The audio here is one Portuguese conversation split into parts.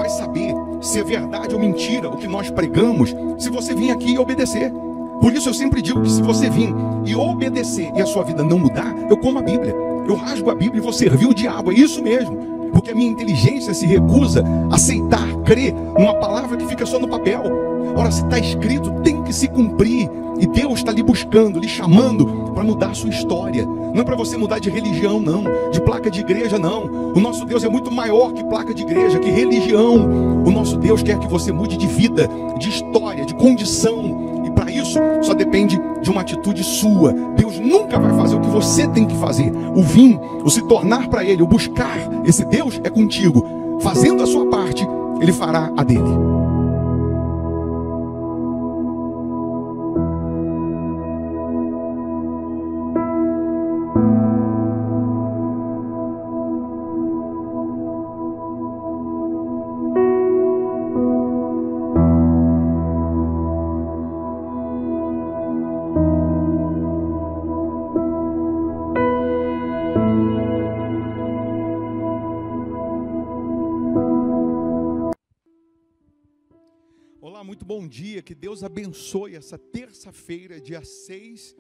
vai saber se é verdade ou mentira o que nós pregamos, se você vir aqui e obedecer. Por isso eu sempre digo que se você vir e obedecer e a sua vida não mudar, eu como a Bíblia, eu rasgo a Bíblia e vou servir o diabo, é isso mesmo. Porque a minha inteligência se recusa a aceitar, crer numa palavra que fica só no papel. Ora, se está escrito, tem que se cumprir. E Deus está lhe buscando, lhe chamando para mudar a sua história. Não é para você mudar de religião, não. De placa de igreja, não. O nosso Deus é muito maior que placa de igreja, que religião. O nosso Deus quer que você mude de vida, de história, de condição. E para isso, só depende de uma atitude sua. Deus nunca vai fazer o que você tem que fazer. O vir, o se tornar para Ele, o buscar esse Deus é contigo. Fazendo a sua parte, Ele fará a dele. Olá, muito bom dia, que Deus abençoe essa terça-feira, dia 6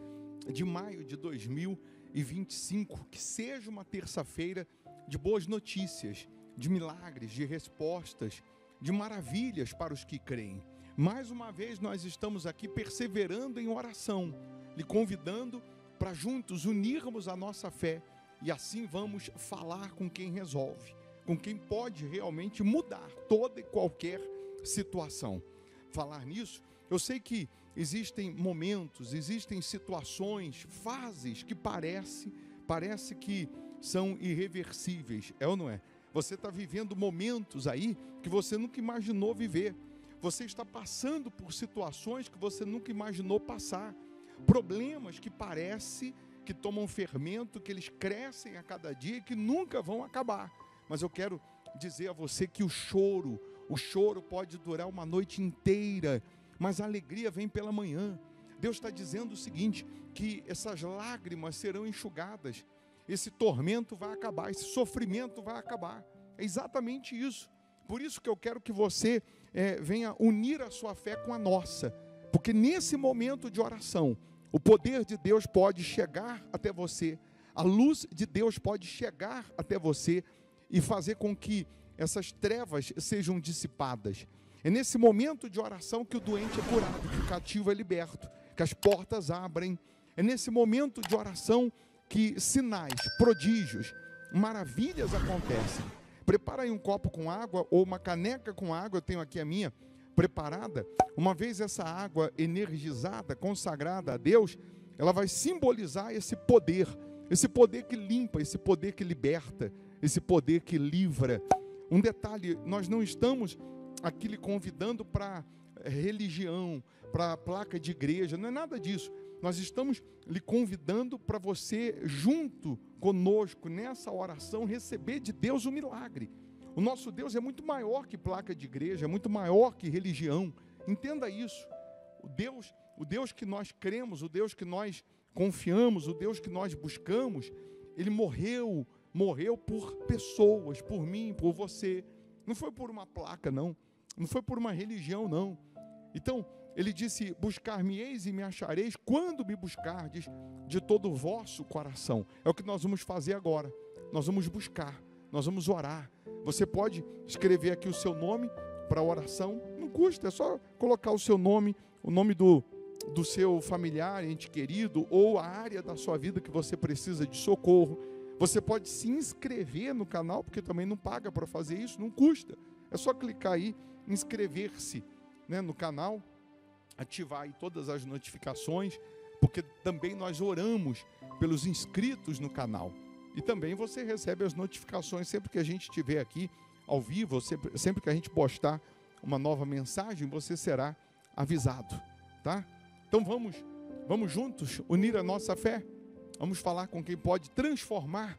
de maio de 2025, que seja uma terça-feira de boas notícias, de milagres, de respostas, de maravilhas para os que creem. Mais uma vez nós estamos aqui perseverando em oração, lhe convidando para juntos unirmos a nossa fé e assim vamos falar com quem resolve, com quem pode realmente mudar toda e qualquer situação. Falar nisso, eu sei que existem momentos, existem situações, fases que parece que são irreversíveis, é ou não é? Você está vivendo momentos aí que você nunca imaginou viver. Você está passando por situações que você nunca imaginou passar. Problemas que parece que tomam fermento, que eles crescem a cada dia e que nunca vão acabar. Mas eu quero dizer a você que o choro pode durar uma noite inteira, mas a alegria vem pela manhã. Deus está dizendo o seguinte, que essas lágrimas serão enxugadas, esse tormento vai acabar, esse sofrimento vai acabar. É exatamente isso. Por isso que eu quero que você venha unir a sua fé com a nossa, porque nesse momento de oração, o poder de Deus pode chegar até você, a luz de Deus pode chegar até você e fazer com que essas trevas sejam dissipadas. É nesse momento de oração que o doente é curado, que o cativo é liberto, que as portas abrem. É nesse momento de oração que sinais, prodígios, maravilhas acontecem. Prepara aí um copo com água ou uma caneca com água, eu tenho aqui a minha preparada. Uma vez essa água energizada, consagrada a Deus, ela vai simbolizar esse poder que limpa, esse poder que liberta, esse poder que livra. Um detalhe, nós não estamos aqui lhe convidando para religião, para placa de igreja, não é nada disso. Nós estamos lhe convidando para você, junto conosco, nessa oração, receber de Deus o milagre. O nosso Deus é muito maior que placa de igreja, é muito maior que religião. Entenda isso. O Deus que nós cremos, o Deus que nós confiamos, o Deus que nós buscamos, Ele morreu por pessoas, por mim, por você. Não foi por uma placa, não foi por uma religião, não. Então, Ele disse, buscar-me-eis e me achareis quando me buscardes de todo o vosso coração. É o que nós vamos fazer agora. Nós vamos buscar, nós vamos orar. Você pode escrever aqui o seu nome para a oração, não custa, é só colocar o seu nome, o nome do seu familiar, ente querido, ou a área da sua vida que você precisa de socorro. Você pode se inscrever no canal, porque também não paga para fazer isso, não custa. É só clicar aí, inscrever-se, no canal, ativar aí todas as notificações, porque também nós oramos pelos inscritos no canal. E também você recebe as notificações sempre que a gente estiver aqui ao vivo, sempre que a gente postar uma nova mensagem, você será avisado, tá? Então vamos juntos unir a nossa fé. Vamos falar com quem pode transformar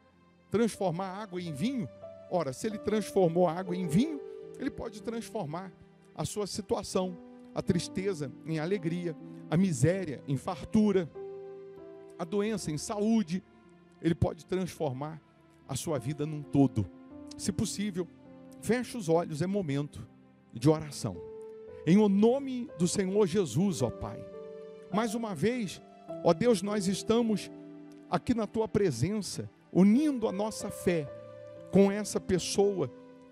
água em vinho. Ora, se Ele transformou a água em vinho, Ele pode transformar a sua situação, a tristeza em alegria, a miséria em fartura, a doença em saúde. Ele pode transformar a sua vida num todo. Se possível, Feche os olhos, é momento de oração. Em o nome do Senhor Jesus, ó Pai. Mais uma vez, ó Deus, nós estamos aqui na Tua presença, unindo a nossa fé com essa pessoa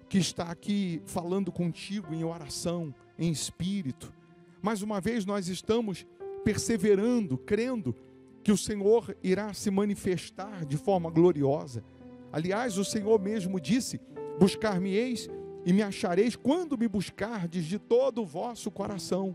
que está aqui falando contigo em oração, em espírito. Mais uma vez nós estamos perseverando, crendo que o Senhor irá se manifestar de forma gloriosa. Aliás, o Senhor mesmo disse: buscar-me-eis e me achareis quando me buscardes de todo o vosso coração.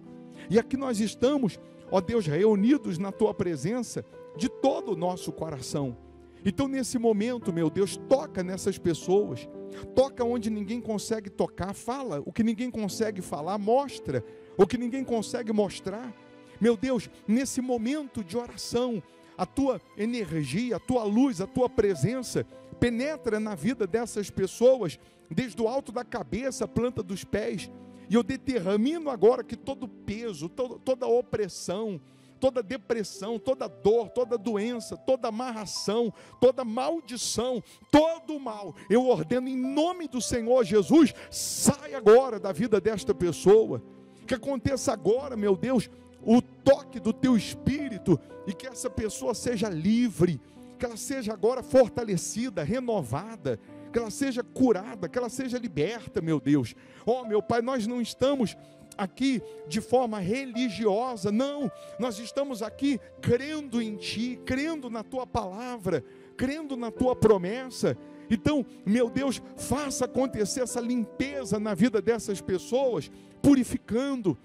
E aqui nós estamos, ó Deus, reunidos na Tua presença de todo o nosso coração. Então nesse momento, meu Deus, toca nessas pessoas, toca onde ninguém consegue tocar, fala o que ninguém consegue falar, mostra o que ninguém consegue mostrar. Meu Deus, nesse momento de oração, a Tua energia, a Tua luz, a Tua presença penetra na vida dessas pessoas, desde o alto da cabeça, a planta dos pés, e eu determino agora que todo peso, toda opressão, toda depressão, toda dor, toda doença, toda amarração, toda maldição, todo mal, eu ordeno em nome do Senhor Jesus, sai agora da vida desta pessoa, que aconteça agora, meu Deus, o toque do Teu Espírito, e que essa pessoa seja livre, que ela seja agora fortalecida, renovada, que ela seja curada, que ela seja liberta, meu Deus. Oh, meu Pai, nós não estamos aqui de forma religiosa, não, nós estamos aqui crendo em Ti, crendo na Tua palavra, crendo na Tua promessa. Então, meu Deus, faça acontecer essa limpeza na vida dessas pessoas, purificando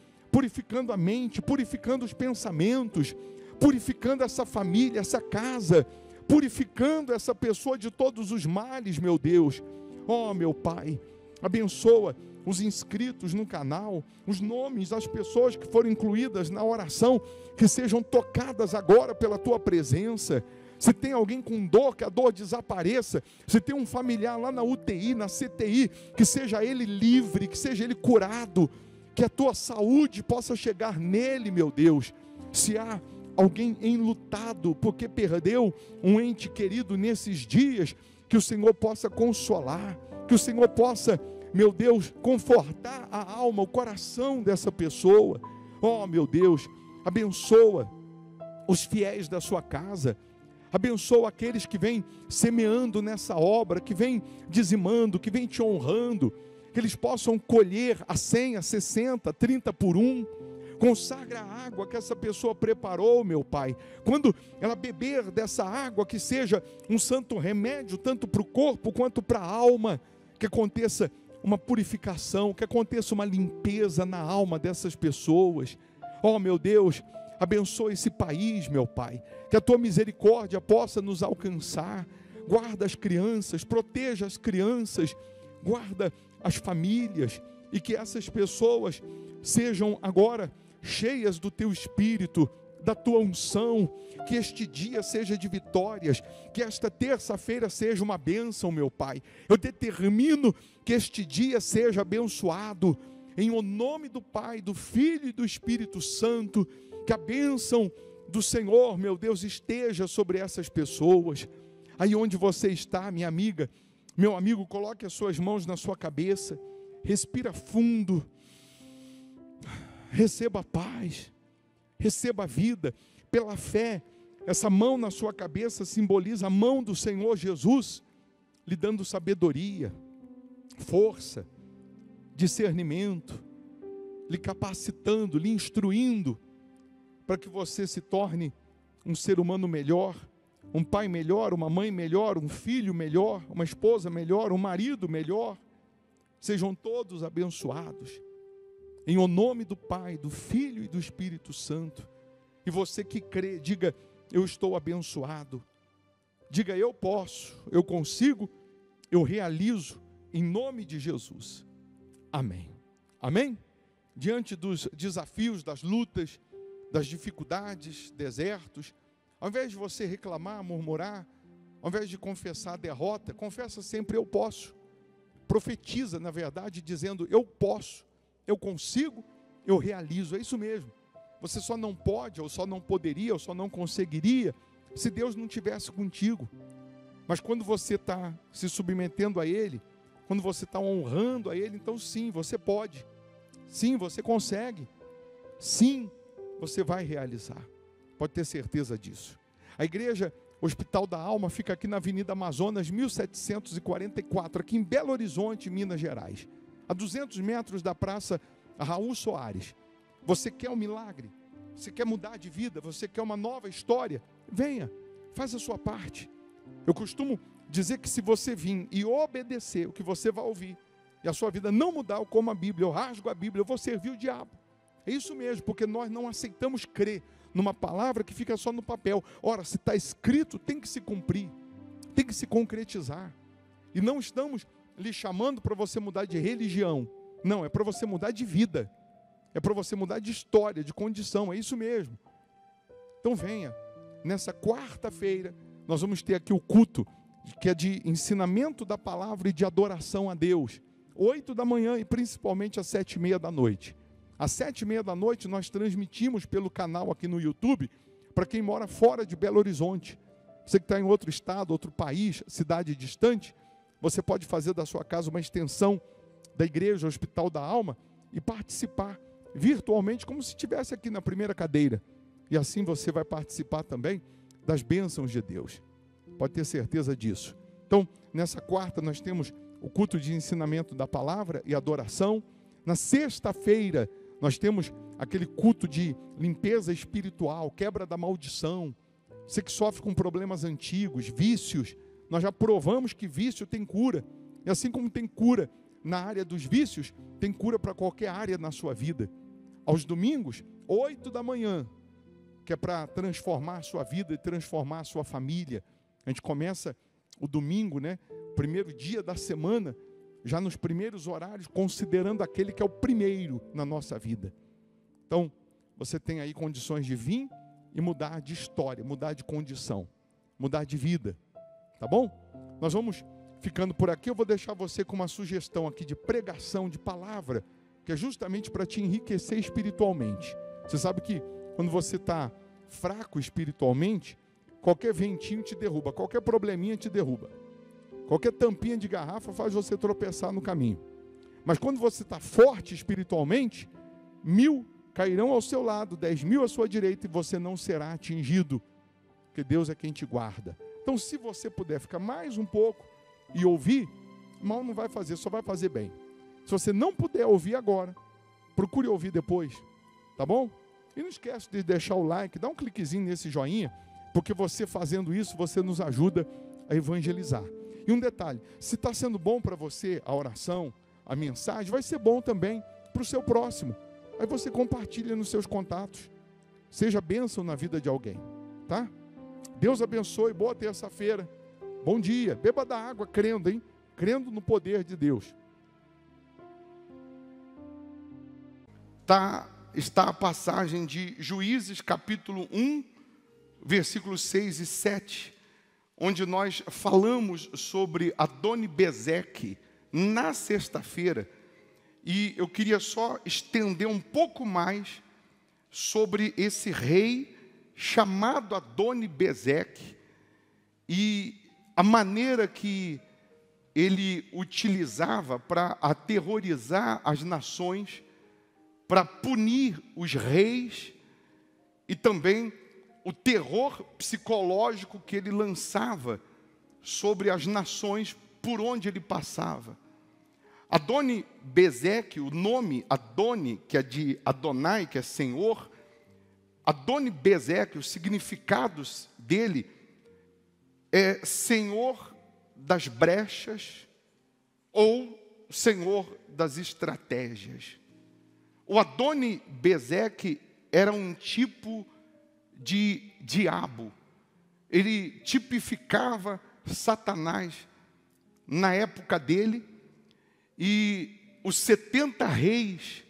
a mente, purificando os pensamentos, purificando essa família, essa casa, purificando essa pessoa de todos os males, meu Deus. Oh, meu Pai, abençoa os inscritos no canal, os nomes das pessoas que foram incluídas na oração, que sejam tocadas agora pela Tua presença. Se tem alguém com dor, que a dor desapareça. Se tem um familiar lá na UTI, na CTI, que seja ele livre, que seja ele curado, que a Tua saúde possa chegar nele, meu Deus. Se há alguém enlutado porque perdeu um ente querido nesses dias, que o Senhor possa consolar, que o Senhor possa, meu Deus, confortar a alma, o coração dessa pessoa. Oh, meu Deus, abençoa os fiéis da Sua casa, abençoa aqueles que vêm semeando nessa obra, que vêm dizimando, que vêm Te honrando, que eles possam colher a 100, a 60, 30 por 1. Consagra a água que essa pessoa preparou, meu Pai. Quando ela beber dessa água, que seja um santo remédio, tanto para o corpo quanto para a alma, que aconteça uma purificação, que aconteça uma limpeza na alma dessas pessoas. Oh, meu Deus, abençoa esse país, meu Pai, que a Tua misericórdia possa nos alcançar. Guarda as crianças, proteja as crianças, guarda as famílias, e que essas pessoas sejam agora cheias do Teu Espírito, da Tua unção, que este dia seja de vitórias, que esta terça-feira seja uma bênção, meu Pai. Eu determino que este dia seja abençoado, em o nome do Pai, do Filho e do Espírito Santo, que a bênção do Senhor, meu Deus, esteja sobre essas pessoas. Aí onde você está, minha amiga, meu amigo, coloque as suas mãos na sua cabeça, respira fundo, receba a paz, receba a vida, pela fé. Essa mão na sua cabeça simboliza a mão do Senhor Jesus, lhe dando sabedoria, força, discernimento, lhe capacitando, lhe instruindo, para que você se torne um ser humano melhor, um pai melhor, uma mãe melhor, um filho melhor, uma esposa melhor, um marido melhor. Sejam todos abençoados, em o nome do Pai, do Filho e do Espírito Santo. E você que crê, diga: eu estou abençoado. Diga: eu posso, eu consigo, eu realizo, em nome de Jesus. Amém. Amém? Diante dos desafios, das lutas, das dificuldades, desertos, ao invés de você reclamar, murmurar, ao invés de confessar a derrota, confessa sempre: eu posso. Profetiza, na verdade, dizendo: eu posso, eu consigo, eu realizo. É isso mesmo. Você só não pode, ou só não poderia, ou só não conseguiria, se Deus não estivesse contigo. Mas quando você está se submetendo a Ele, quando você está honrando a Ele, então sim, você pode. Sim, você consegue. Sim, você vai realizar. Pode ter certeza disso. A igreja Hospital da Alma fica aqui na Avenida Amazonas, 1744, aqui em Belo Horizonte, Minas Gerais. A 200 metros da Praça Raul Soares. Você quer um milagre? Você quer mudar de vida? Você quer uma nova história? Venha, faz a sua parte. Eu costumo dizer que se você vir e obedecer o que você vai ouvir, e a sua vida não mudar, eu como a Bíblia, eu rasgo a Bíblia, eu vou servir o diabo. É isso mesmo, porque nós não aceitamos crer numa palavra que fica só no papel. Ora, se está escrito, tem que se cumprir, tem que se concretizar. E não estamos lhe chamando para você mudar de religião. Não, é para você mudar de vida. É para você mudar de história, de condição, é isso mesmo. Então venha, nessa quarta-feira, nós vamos ter aqui o culto, que é de ensinamento da palavra e de adoração a Deus. 8 da manhã e principalmente às 7h30 da noite. Às 7h30 da noite nós transmitimos pelo canal aqui no YouTube, para quem mora fora de Belo Horizonte. Você que está em outro estado, outro país, cidade distante, você pode fazer da sua casa uma extensão da igreja Hospital da Alma e participar virtualmente como se estivesse aqui na primeira cadeira. E assim você vai participar também das bênçãos de Deus. Pode ter certeza disso. Então, nessa quarta nós temos o culto de ensinamento da palavra e adoração. Na sexta-feira nós temos aquele culto de limpeza espiritual, quebra da maldição. Você que sofre com problemas antigos, vícios, nós já provamos que vício tem cura. E assim como tem cura na área dos vícios, tem cura para qualquer área na sua vida. Aos domingos, 8 da manhã, que é para transformar a sua vida e transformar a sua família. A gente começa o domingo, né? Primeiro dia da semana, já nos primeiros horários, considerando aquele que é o primeiro na nossa vida. Então, você tem aí condições de vir e mudar de história, mudar de condição, mudar de vida. Tá bom? Nós vamos ficando por aqui. Eu vou deixar você com uma sugestão aqui de pregação, de palavra, que é justamente para te enriquecer espiritualmente. Você sabe que quando você está fraco espiritualmente, qualquer ventinho te derruba, qualquer probleminha te derruba. Qualquer tampinha de garrafa faz você tropeçar no caminho. Mas quando você está forte espiritualmente, 1000 cairão ao seu lado, 10.000 à sua direita e você não será atingido, porque Deus é quem te guarda. Então, se você puder ficar mais um pouco e ouvir, mal não vai fazer, só vai fazer bem. Se você não puder ouvir agora, procure ouvir depois, tá bom? E não esquece de deixar o like, dá um cliquezinho nesse joinha, porque você fazendo isso, você nos ajuda a evangelizar. E um detalhe, se está sendo bom para você a oração, a mensagem, vai ser bom também para o seu próximo. Aí você compartilha nos seus contatos. Seja bênção na vida de alguém, tá? Deus abençoe, boa terça-feira. Bom dia, beba da água crendo, hein? Crendo no poder de Deus. Está a passagem de Juízes, capítulo 1, versículos 6 e 7, onde nós falamos sobre Adoni-Bezeque na sexta-feira. E eu queria só estender um pouco mais sobre esse rei chamado Adoni-Bezeque e a maneira que ele utilizava para aterrorizar as nações, para punir os reis e também o terror psicológico que ele lançava sobre as nações por onde ele passava. Adoni-Bezeque, o nome Adoni, que é de Adonai, que é Senhor, Adoni-Bezeque, os significados dele é Senhor das brechas ou Senhor das estratégias. O Adoni-Bezeque era um tipo de diabo. Ele tipificava Satanás na época dele, e os 70 reis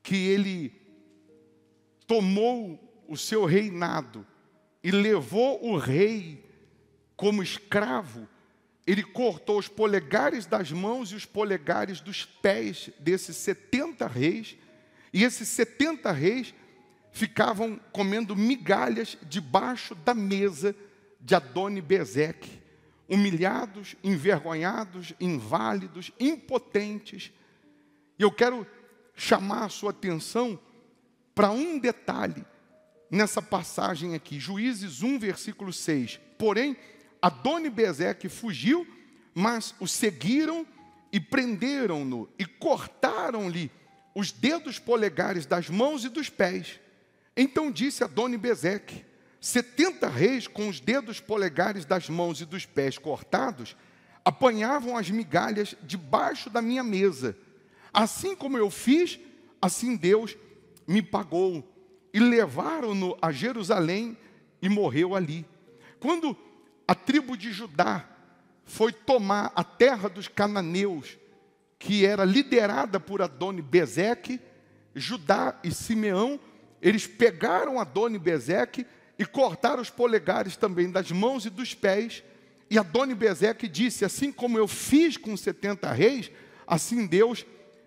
que ele tomou o seu reinado e levou o rei como escravo, ele cortou os polegares das mãos e os polegares dos pés desses 70 reis, e esses 70 reis ficavam comendo migalhas debaixo da mesa de Adoni-Bezeque, humilhados, envergonhados, inválidos, impotentes. E eu quero chamar a sua atenção para um detalhe nessa passagem aqui, Juízes 1, versículo 6. Porém, Adoni-Bezeque fugiu, mas o seguiram e prenderam-no e cortaram-lhe os dedos polegares das mãos e dos pés. Então disse Adoni-Bezeque: 70 reis com os dedos polegares das mãos e dos pés cortados apanhavam as migalhas debaixo da minha mesa. Assim como eu fiz, assim Deus me pagou. E levaram-no a Jerusalém e morreu ali. Quando a tribo de Judá foi tomar a terra dos cananeus, que era liderada por Adoni-Bezeque, Judá e Simeão, eles pegaram Adoni-Bezeque e cortaram os polegares também das mãos e dos pés. E Adoni-Bezeque disse: assim como eu fiz com 70 reis, assim Deus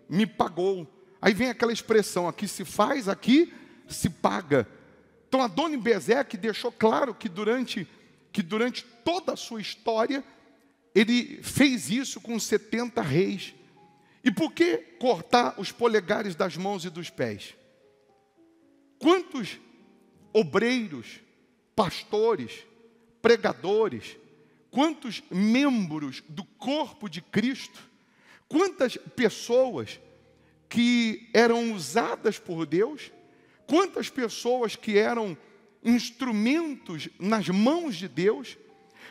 me pagou. Aí vem aquela expressão, aqui se faz, aqui se paga. Então Adoni-Bezeque deixou claro que durante toda a sua história, ele fez isso com 70 reis. E por que cortar os polegares das mãos e dos pés? Quantos obreiros, pastores, pregadores, quantos membros do corpo de Cristo, quantas pessoas que eram usadas por Deus, quantas pessoas que eram instrumentos nas mãos de Deus,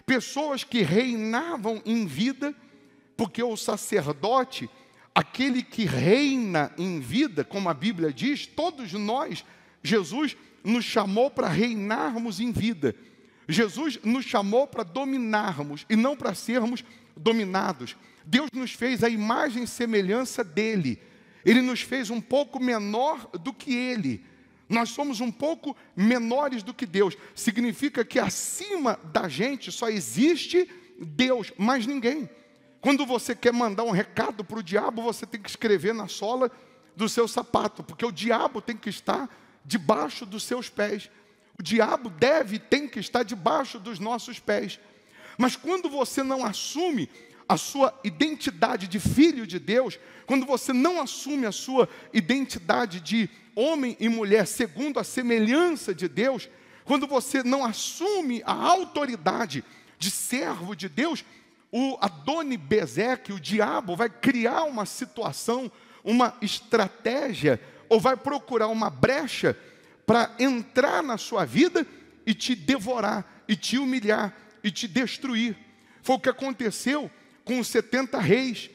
pessoas que reinavam em vida, porque o sacerdote, aquele que reina em vida, como a Bíblia diz, todos nós, Jesus nos chamou para reinarmos em vida. Jesus nos chamou para dominarmos e não para sermos dominados. Deus nos fez a imagem e semelhança dele. Ele nos fez um pouco menor do que ele. Nós somos um pouco menores do que Deus. Significa que acima da gente só existe Deus, mais ninguém. Quando você quer mandar um recado para o diabo, você tem que escrever na sola do seu sapato, porque o diabo tem que estar debaixo dos seus pés. O diabo tem que estar debaixo dos nossos pés. Mas quando você não assume a sua identidade de filho de Deus, quando você não assume a sua identidade de homem e mulher segundo a semelhança de Deus, quando você não assume a autoridade de servo de Deus, o Adoni-Bezeque, o diabo, vai criar uma situação, uma estratégia, ou vai procurar uma brecha para entrar na sua vida e te devorar, e te humilhar, e te destruir. Foi o que aconteceu com os 70 reis.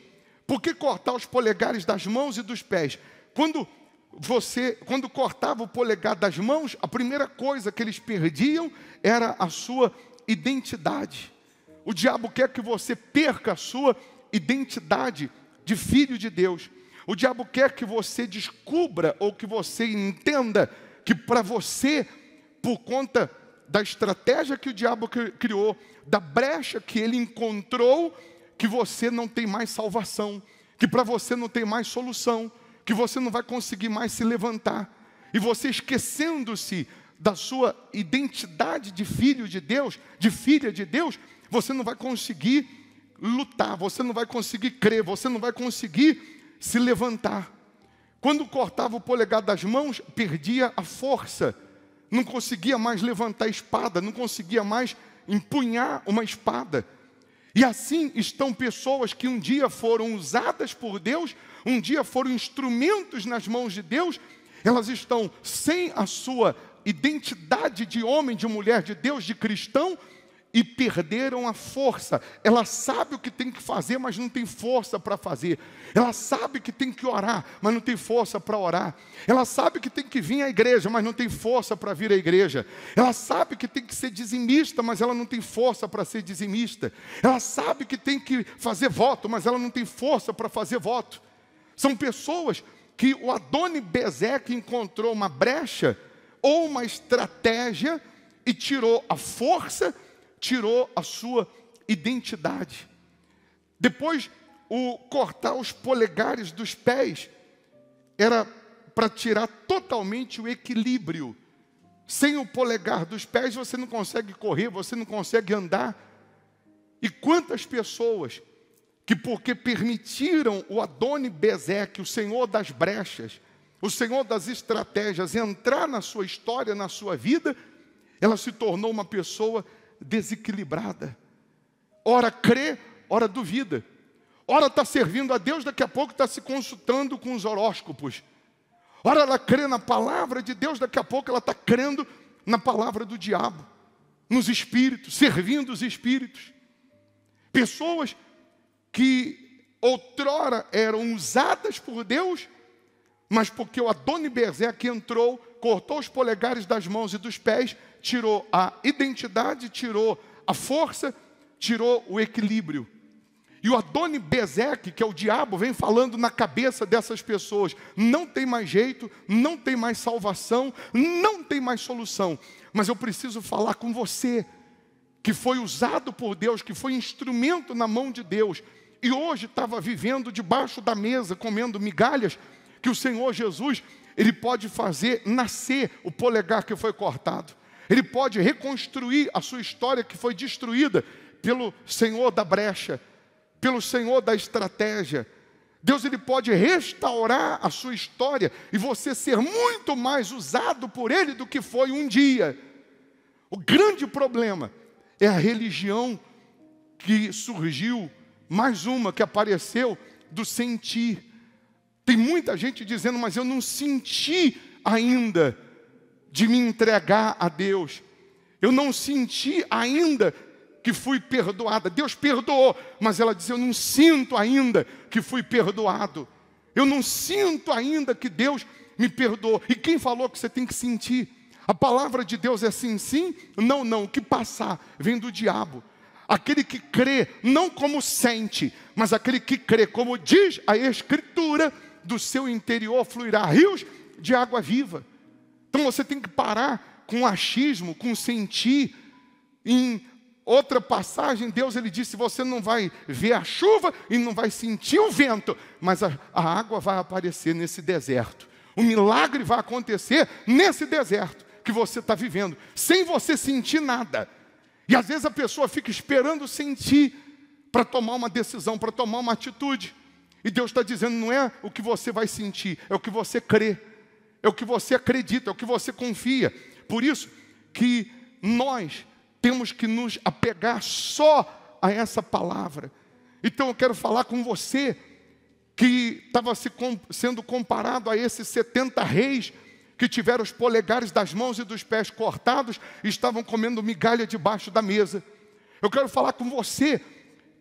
Por que cortar os polegares das mãos e dos pés? Quando cortava o polegar das mãos, a primeira coisa que eles perdiam era a sua identidade. O diabo quer que você perca a sua identidade de filho de Deus. O diabo quer que você descubra ou que você entenda que para você, por conta da estratégia que o diabo criou, da brecha que ele encontrou, que você não tem mais salvação, que para você não tem mais solução, que você não vai conseguir mais se levantar. E você, esquecendo-se da sua identidade de filho de Deus, de filha de Deus, você não vai conseguir lutar, você não vai conseguir crer, você não vai conseguir se levantar. Quando cortava o polegar das mãos, perdia a força, não conseguia mais levantar a espada, não conseguia mais empunhar uma espada. E assim estão pessoas que um dia foram usadas por Deus, um dia foram instrumentos nas mãos de Deus, elas estão sem a sua identidade de homem, de mulher, de Deus, de cristão, e perderam a força. Ela sabe o que tem que fazer, mas não tem força para fazer. Ela sabe que tem que orar, mas não tem força para orar. Ela sabe que tem que vir à igreja, mas não tem força para vir à igreja. Ela sabe que tem que ser dizimista, mas ela não tem força para ser dizimista. Ela sabe que tem que fazer voto, mas ela não tem força para fazer voto. São pessoas que o Adoni-Bezeque encontrou uma brecha ou uma estratégia e tirou a força, tirou a sua identidade. Depois, o cortar os polegares dos pés era para tirar totalmente o equilíbrio. Sem o polegar dos pés você não consegue correr, você não consegue andar. E quantas pessoas que porque permitiram o Adoni-Bezeque, o Senhor das brechas, o Senhor das estratégias, entrar na sua história, na sua vida, ela se tornou uma pessoa desequilibrada. Ora crê, ora duvida. Ora está servindo a Deus, daqui a pouco está se consultando com os horóscopos. Ora ela crê na palavra de Deus, daqui a pouco ela está crendo na palavra do diabo, nos espíritos, servindo os espíritos. Pessoas que outrora eram usadas por Deus, mas porque o Adoni-Bezeque entrou, cortou os polegares das mãos e dos pés, tirou a identidade, tirou a força, tirou o equilíbrio. E o Adoni-Bezeque, que é o diabo, vem falando na cabeça dessas pessoas: não tem mais jeito, não tem mais salvação, não tem mais solução. Mas eu preciso falar com você, que foi usado por Deus, que foi instrumento na mão de Deus, e hoje estava vivendo debaixo da mesa, comendo migalhas, que o Senhor Jesus, Ele pode fazer nascer o polegar que foi cortado. Ele pode reconstruir a sua história que foi destruída pelo Senhor da brecha, pelo Senhor da estratégia. Deus, Ele pode restaurar a sua história e você ser muito mais usado por Ele do que foi um dia. O grande problema é a religião que surgiu, mais uma que apareceu, do sentir. Tem muita gente dizendo: mas eu não senti ainda de me entregar a Deus. Eu não senti ainda que fui perdoada. Deus perdoou, mas ela diz: eu não sinto ainda que fui perdoado. Eu não sinto ainda que Deus me perdoou. E quem falou que você tem que sentir? A palavra de Deus é sim, sim, não, não. O que passar vem do diabo. Aquele que crê, não como sente, mas aquele que crê, como diz a Escritura, do seu interior fluirá rios de água viva. Então você tem que parar com o achismo, com o sentir. Em outra passagem, Deus, Ele disse: você não vai ver a chuva e não vai sentir o vento, mas a água vai aparecer nesse deserto. O milagre vai acontecer nesse deserto que você está vivendo, sem você sentir nada. E às vezes a pessoa fica esperando sentir para tomar uma decisão, para tomar uma atitude. E Deus está dizendo: não é o que você vai sentir, é o que você crê, é o que você acredita, é o que você confia. Por isso que nós temos que nos apegar só a essa palavra. Então eu quero falar com você que estava sendo comparado a esses 70 reis que tiveram os polegares das mãos e dos pés cortados e estavam comendo migalha debaixo da mesa. Eu quero falar com você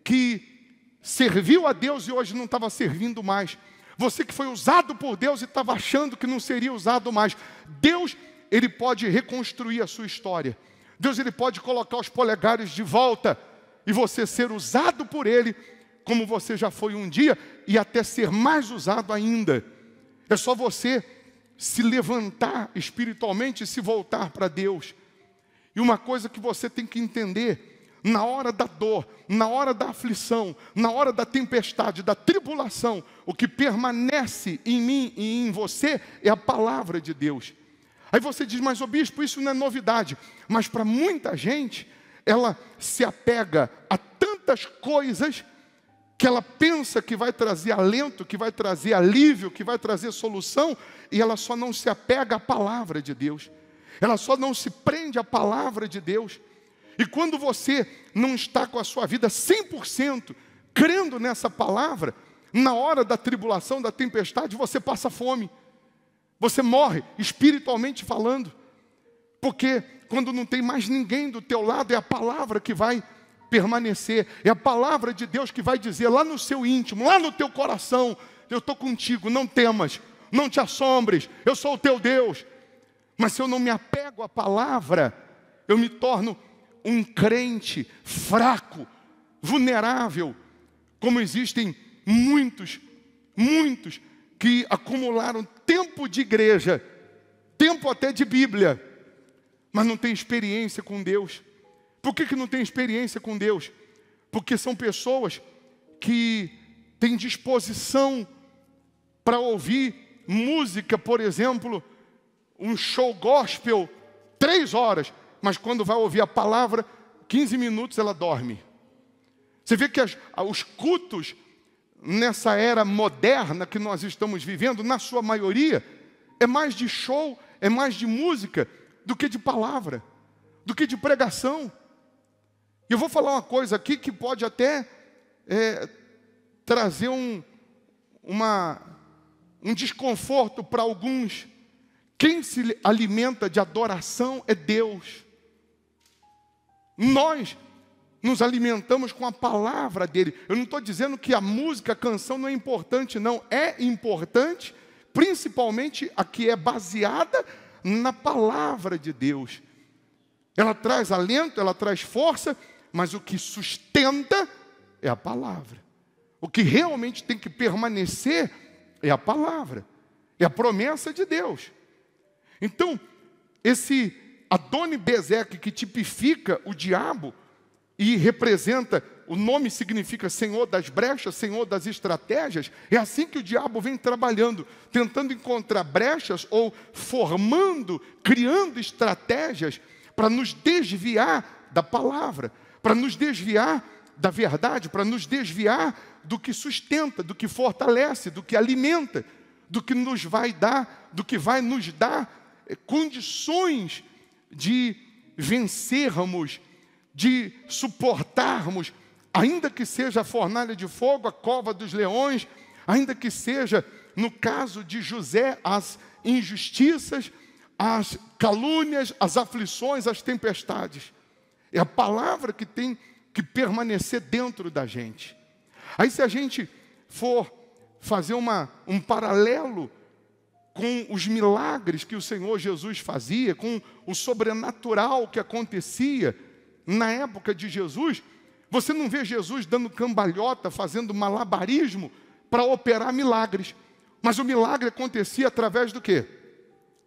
que serviu a Deus e hoje não estava servindo mais. Você que foi usado por Deus e estava achando que não seria usado mais. Deus, Ele pode reconstruir a sua história. Deus, Ele pode colocar os polegares de volta e você ser usado por Ele como você já foi um dia e até ser mais usado ainda. É só você se levantar espiritualmente e se voltar para Deus. E uma coisa que você tem que entender: na hora da dor, na hora da aflição, na hora da tempestade, da tribulação, o que permanece em mim e em você é a palavra de Deus. Aí você diz: mas ô bispo, isso não é novidade. Mas para muita gente, ela se apega a tantas coisas que ela pensa que vai trazer alento, que vai trazer alívio, que vai trazer solução, e ela só não se apega à palavra de Deus. Ela só não se prende à palavra de Deus. E quando você não está com a sua vida 100% crendo nessa palavra, na hora da tribulação, da tempestade, você passa fome. Você morre, espiritualmente falando. Porque quando não tem mais ninguém do teu lado, é a palavra que vai permanecer. É a palavra de Deus que vai dizer lá no seu íntimo, lá no teu coração: eu estou contigo, não temas, não te assombres, eu sou o teu Deus. Mas se eu não me apego à palavra, eu me torno um crente fraco, vulnerável, como existem muitos que acumularam tempo de igreja, tempo até de Bíblia, mas não tem experiência com Deus. Por que não tem experiência com Deus? Porque são pessoas que têm disposição para ouvir música, por exemplo, um show gospel, 3 horas, mas quando vai ouvir a palavra, 15 minutos ela dorme. Você vê que os cultos, nessa era moderna que nós estamos vivendo, na sua maioria, é mais de show, é mais de música, do que de palavra, do que de pregação. E eu vou falar uma coisa aqui que pode até trazer um desconforto para alguns. Quem se alimenta de adoração é Deus. Nós nos alimentamos com a palavra dele. Eu não estou dizendo que a música, a canção não é importante, não. É importante, principalmente a que é baseada na palavra de Deus. Ela traz alento, ela traz força, mas o que sustenta é a palavra. O que realmente tem que permanecer é a palavra, é a promessa de Deus. Então, esse Adoni-Bezeque, que tipifica o diabo e representa, o nome significa Senhor das brechas, Senhor das estratégias, é assim que o diabo vem trabalhando, tentando encontrar brechas ou formando, criando estratégias para nos desviar da palavra, para nos desviar da verdade, para nos desviar do que sustenta, do que fortalece, do que alimenta, do que nos vai dar, do que vai nos dar condições de vencermos, de suportarmos, ainda que seja a fornalha de fogo, a cova dos leões, ainda que seja, no caso de José, as injustiças, as calúnias, as aflições, as tempestades. É a palavra que tem que permanecer dentro da gente. Aí, se a gente for fazer um paralelo com os milagres que o Senhor Jesus fazia, com o sobrenatural que acontecia na época de Jesus, você não vê Jesus dando cambalhota, fazendo malabarismo para operar milagres. Mas o milagre acontecia através do quê?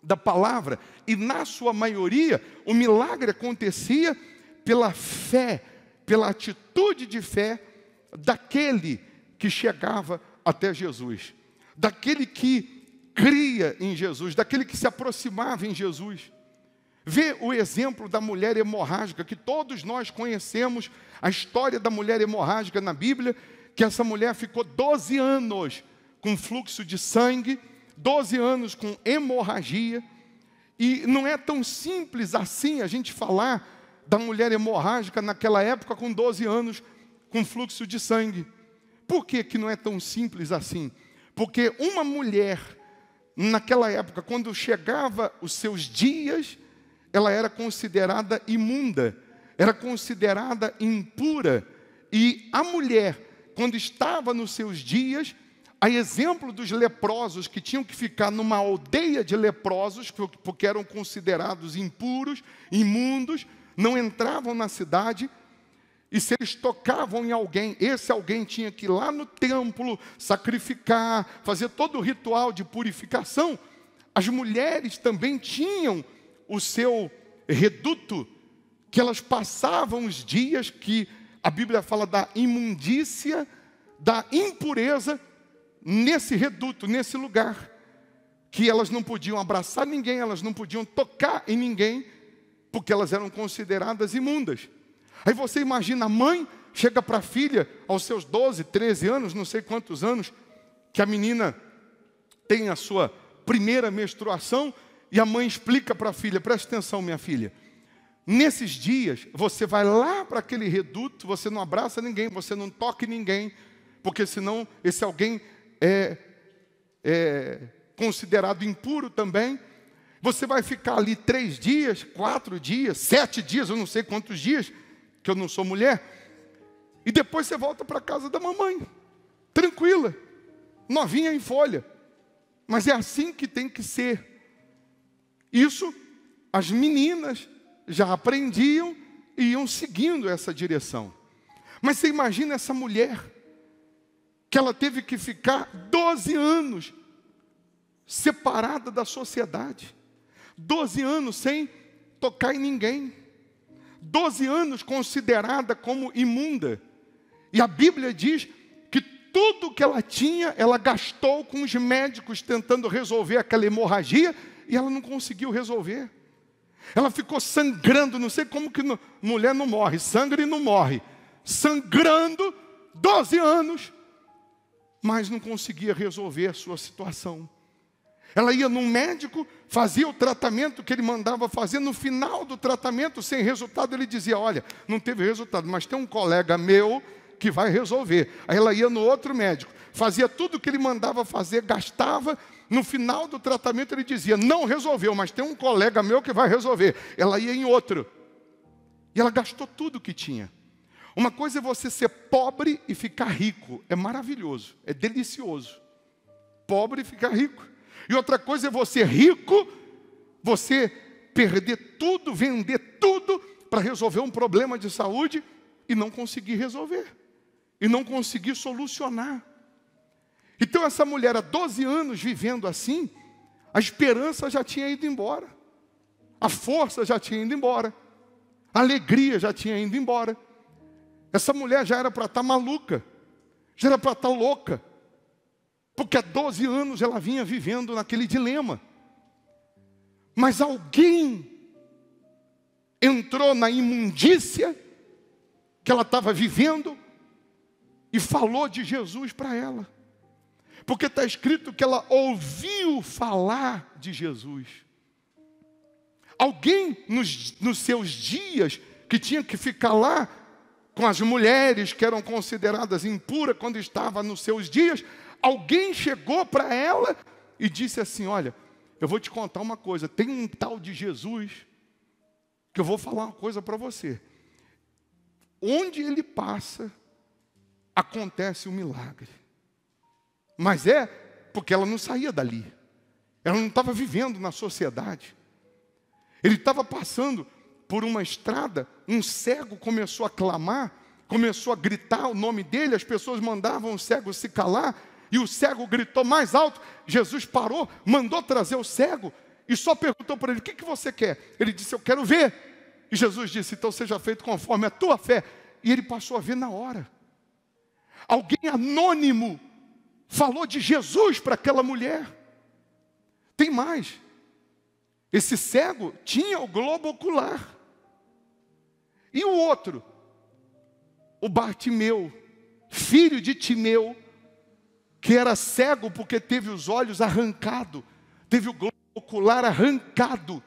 Da palavra. E na sua maioria, o milagre acontecia pela fé, pela atitude de fé daquele que chegava até Jesus, daquele que cria em Jesus, daquele que se aproximava em Jesus. Vê o exemplo da mulher hemorrágica, que todos nós conhecemos, a história da mulher hemorrágica na Bíblia, que essa mulher ficou 12 anos com fluxo de sangue, 12 anos com hemorragia, e não é tão simples assim a gente falar da mulher hemorrágica naquela época com 12 anos com fluxo de sangue. Por que que não é tão simples assim? Porque uma mulher, naquela época, quando chegava os seus dias, ela era considerada imunda, era considerada impura. E a mulher, quando estava nos seus dias, a exemplo dos leprosos que tinham que ficar numa aldeia de leprosos, porque eram considerados impuros, imundos, não entravam na cidade, e se eles tocavam em alguém, esse alguém tinha que ir lá no templo, sacrificar, fazer todo o ritual de purificação. As mulheres também tinham o seu reduto, que elas passavam os dias que a Bíblia fala da imundícia, da impureza, nesse reduto, nesse lugar, que elas não podiam abraçar ninguém, elas não podiam tocar em ninguém, porque elas eram consideradas imundas. Aí você imagina, a mãe chega para a filha, aos seus 12, 13 anos, não sei quantos anos, que a menina tem a sua primeira menstruação, e a mãe explica para a filha: preste atenção, minha filha, nesses dias, você vai lá para aquele reduto, você não abraça ninguém, você não toca em ninguém, porque senão esse alguém é considerado impuro também. Você vai ficar ali 3 dias, 4 dias, 7 dias, eu não sei quantos dias, que eu não sou mulher, e depois você volta para a casa da mamãe, tranquila, novinha em folha. Mas é assim que tem que ser. Isso as meninas já aprendiam e iam seguindo essa direção. Mas você imagina essa mulher, que ela teve que ficar 12 anos separada da sociedade, 12 anos sem tocar em ninguém, 12 anos considerada como imunda. E a Bíblia diz que tudo que ela tinha, ela gastou com os médicos tentando resolver aquela hemorragia, e ela não conseguiu resolver. Ela ficou sangrando, não sei como que mulher não morre, sangra e não morre. sangrando, 12 anos, mas não conseguia resolver a sua situação. Ela ia num médico, fazia o tratamento que ele mandava fazer, no final do tratamento, sem resultado, ele dizia, olha, não teve resultado, mas tem um colega meu que vai resolver. Aí ela ia no outro médico, fazia tudo o que ele mandava fazer, gastava, no final do tratamento ele dizia, não resolveu, mas tem um colega meu que vai resolver. Ela ia em outro, e ela gastou tudo o que tinha. Uma coisa é você ser pobre e ficar rico, é maravilhoso, é delicioso. Pobre e ficar rico. E outra coisa é você rico, você perder tudo, vender tudo para resolver um problema de saúde e não conseguir resolver. E não conseguir solucionar. Então essa mulher há 12 anos vivendo assim, a esperança já tinha ido embora. A força já tinha ido embora. A alegria já tinha ido embora. Essa mulher já era para estar maluca. Já era para estar louca. Porque há 12 anos ela vinha vivendo naquele dilema. Mas alguém entrou na imundícia que ela estava vivendo e falou de Jesus para ela. Porque está escrito que ela ouviu falar de Jesus. Alguém nos seus dias que tinha que ficar lá com as mulheres que eram consideradas impuras quando estava nos seus dias, alguém chegou para ela e disse assim, olha, eu vou te contar uma coisa, tem um tal de Jesus que eu vou falar uma coisa para você. Onde ele passa, acontece um milagre. Mas é porque ela não saía dali. Ela não estava vivendo na sociedade. Ele estava passando por uma estrada, um cego começou a clamar, começou a gritar o nome dele, as pessoas mandavam o cego se calar, e o cego gritou mais alto. Jesus parou, mandou trazer o cego, e só perguntou para ele, o que você quer? Ele disse, eu quero ver. E Jesus disse, então seja feito conforme a tua fé. E ele passou a ver na hora. Alguém anônimo falou de Jesus para aquela mulher. Tem mais. Esse cego tinha o globo ocular. E o outro, o Bartimeu, filho de Timeu, que era cego porque teve os olhos arrancados, teve o globo ocular arrancado.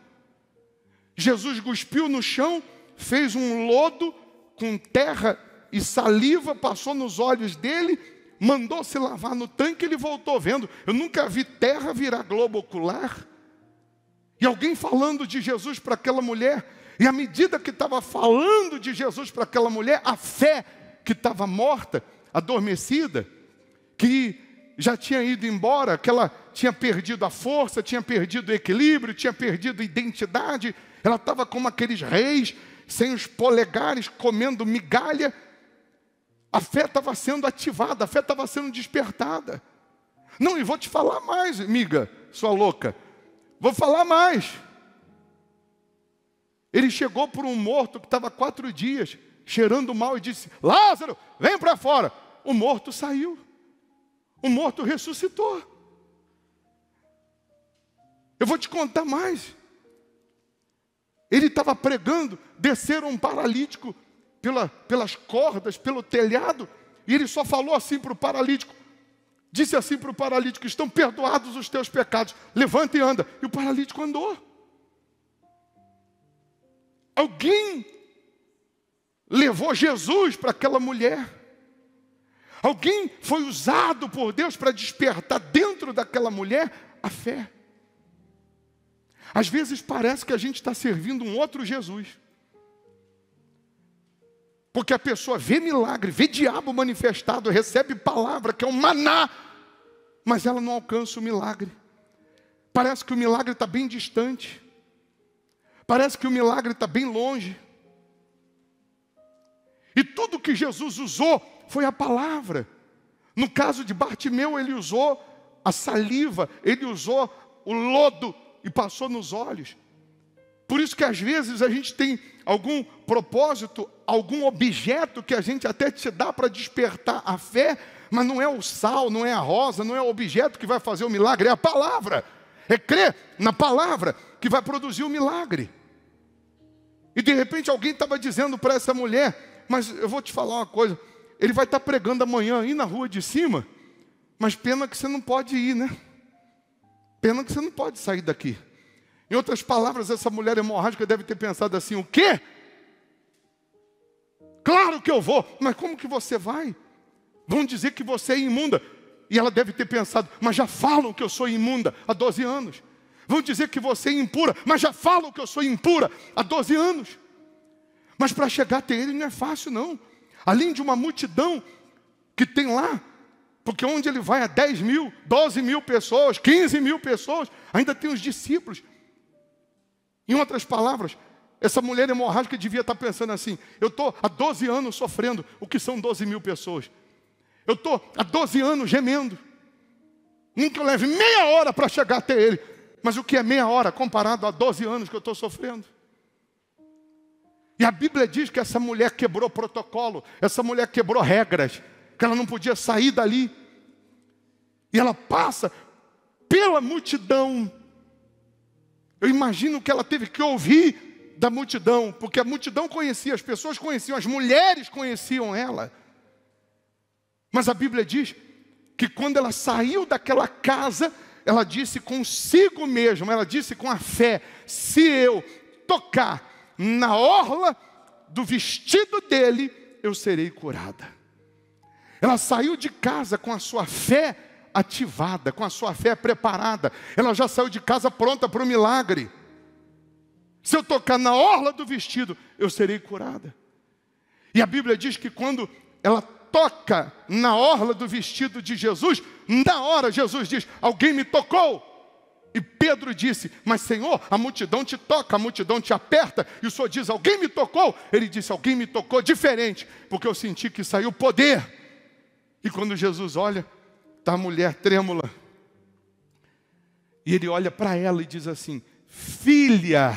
Jesus cuspiu no chão, fez um lodo com terra e saliva, passou nos olhos dele, mandou se lavar no tanque, ele voltou vendo. Eu nunca vi terra virar globo ocular. E alguém falando de Jesus para aquela mulher, e à medida que estava falando de Jesus para aquela mulher, a fé que estava morta, adormecida, que já tinha ido embora, que ela tinha perdido a força, tinha perdido o equilíbrio, tinha perdido a identidade, ela estava como aqueles reis, sem os polegares, comendo migalha. A fé estava sendo ativada, a fé estava sendo despertada. Não, e vou te falar mais, amiga, sua louca. Vou falar mais. Ele chegou por um morto que estava 4 dias, cheirando mal, e disse, Lázaro, vem para fora. O morto saiu. O morto ressuscitou. Eu vou te contar mais. Ele estava pregando, desceram um paralítico pelas cordas, pelo telhado, e ele só falou assim para o paralítico, disse assim para o paralítico, estão perdoados os teus pecados, levanta e anda. E o paralítico andou. Alguém levou Jesus para aquela mulher. Alguém foi usado por Deus para despertar dentro daquela mulher a fé. Às vezes parece que a gente está servindo um outro Jesus. Porque a pessoa vê milagre, vê diabo manifestado, recebe palavra, que é um maná, mas ela não alcança o milagre. Parece que o milagre está bem distante. Parece que o milagre está bem longe. E tudo que Jesus usou foi a palavra. No caso de Bartimeu, ele usou a saliva, ele usou o lodo e passou nos olhos. Por isso que às vezes a gente tem algum propósito, algum objeto que a gente até te dá para despertar a fé, mas não é o sal, não é a rosa, não é o objeto que vai fazer o milagre, é a palavra. É crer na palavra que vai produzir o milagre. E de repente alguém estava dizendo para essa mulher, mas eu vou te falar uma coisa. Ele vai estar pregando amanhã aí na rua de cima, mas pena que você não pode ir, né? Pena que você não pode sair daqui. Em outras palavras, essa mulher hemorrágica deve ter pensado assim, o quê? Claro que eu vou, mas como que você vai? Vão dizer que você é imunda. E ela deve ter pensado, mas já falam que eu sou imunda há 12 anos. Vão dizer que você é impura, mas já falam que eu sou impura há 12 anos. Mas para chegar até ele não é fácil não. Além de uma multidão que tem lá, porque onde ele vai a 10 mil, 12 mil pessoas, 15 mil pessoas, ainda tem os discípulos. Em outras palavras, essa mulher hemorrágica devia estar pensando assim, eu estou há 12 anos sofrendo, o que são 12 mil pessoas? Eu estou há 12 anos gemendo. Nunca eu leve meia hora para chegar até ele. Mas o que é meia hora comparado a 12 anos que eu estou sofrendo? E a Bíblia diz que essa mulher quebrou protocolo, essa mulher quebrou regras, que ela não podia sair dali. E ela passa pela multidão. Eu imagino que ela teve que ouvir da multidão, porque a multidão conhecia, as pessoas conheciam, as mulheres conheciam ela. Mas a Bíblia diz que quando ela saiu daquela casa, ela disse consigo mesma, ela disse com a fé, se eu tocar na orla do vestido dele, eu serei curada. Ela saiu de casa com a sua fé ativada, com a sua fé preparada. Ela já saiu de casa pronta para o milagre. Se eu tocar na orla do vestido, eu serei curada. E a Bíblia diz que quando ela toca na orla do vestido de Jesus, na hora Jesus diz, alguém me tocou. E Pedro disse, mas Senhor, a multidão te toca, a multidão te aperta. E o Senhor diz, alguém me tocou? Ele disse, alguém me tocou diferente, porque eu senti que saiu poder. E quando Jesus olha, está a mulher trêmula. E ele olha para ela e diz assim, filha.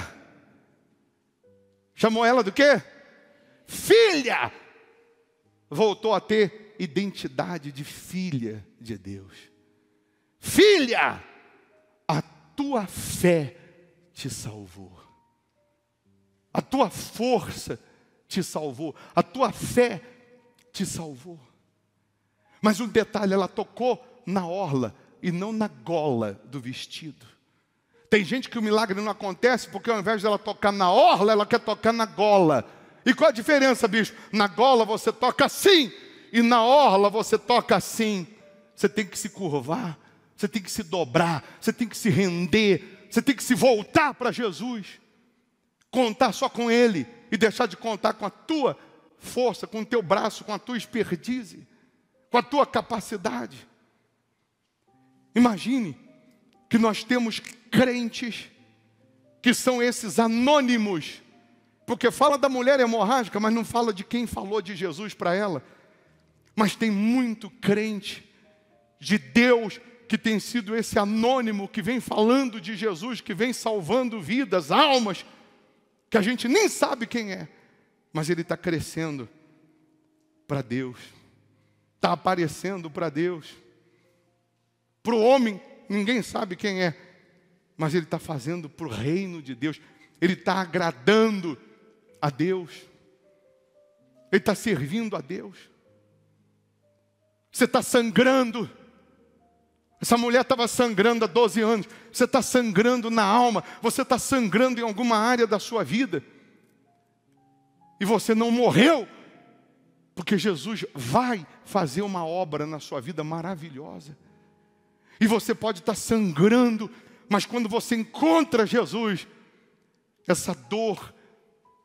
Chamou ela do quê? Filha. Voltou a ter identidade de filha de Deus. Filha, a tua fé te salvou. A tua força te salvou. A tua fé te salvou. Mas um detalhe, ela tocou na orla e não na gola do vestido. Tem gente que o milagre não acontece porque ao invés dela tocar na orla, ela quer tocar na gola. E qual a diferença, bispo? Na gola você toca assim e na orla você toca assim. Você tem que se curvar, você tem que se dobrar, você tem que se render, você tem que se voltar para Jesus. Contar só com Ele e deixar de contar com a tua força, com o teu braço, com a tua expertise, com a tua capacidade. Imagine que nós temos crentes que são esses anônimos, porque fala da mulher hemorrágica, mas não fala de quem falou de Jesus para ela. Mas tem muito crente de Deus que tem sido esse anônimo, que vem falando de Jesus, que vem salvando vidas, almas, que a gente nem sabe quem é, mas ele está crescendo para Deus, está aparecendo para Deus. Para o homem, ninguém sabe quem é, mas ele está fazendo para o reino de Deus, ele está agradando a Deus, ele está servindo a Deus. Você está sangrando. Essa mulher estava sangrando há 12 anos. Você está sangrando na alma. Você está sangrando em alguma área da sua vida. E você não morreu. Porque Jesus vai fazer uma obra na sua vida maravilhosa. E você pode estar sangrando. Mas quando você encontra Jesus, essa dor,